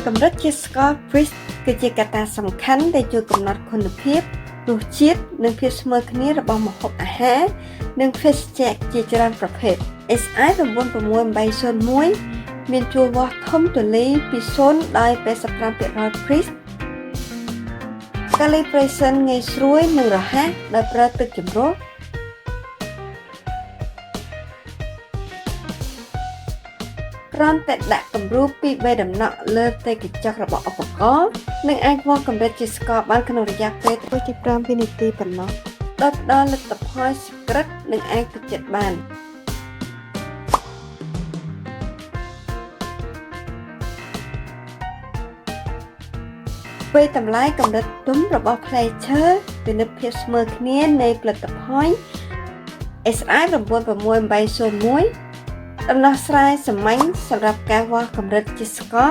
កម្រិតជាស្ករ Fritz គឺជាកត្តាសំខាន់ដែលជួយកំណត់គុណភាពរសជាតិនិងភាពស្មើគ្នារបស់ម្ហូបអាហារនិងភេសជ្ជៈជាច្រើនប្រភេទ SI 96801មានជួរវាស់ធំទូលាយពី0ដល់85% Fritz calibration ងាយស្រួលនិងរហ័សដោយប្រើទឹកចម្រោះគ្រាន់តែដាក់គំរូពី3ដំណក់លើផ្ទៃកញ្ចក់របស់ឧបករណ៍និងអាចវាស់កម្រិតជាស្ករបានក្នុងរយៈពេល25វិនាទីប៉ុណ្ណោះដោយផ្ដល់លទ្ធផលស្ក្រិតនិងអាចទុកចិត្តបានពេលតម្លៃកម្រិតទុំរបស់ផ្លែឈើពិនិត្យភាពស្មើគ្នានៃផលិតផល SI 96801ដំណោះស្រាយសាមញ្ញសម្រាប់ការវាស់កម្រិតជាស្ករ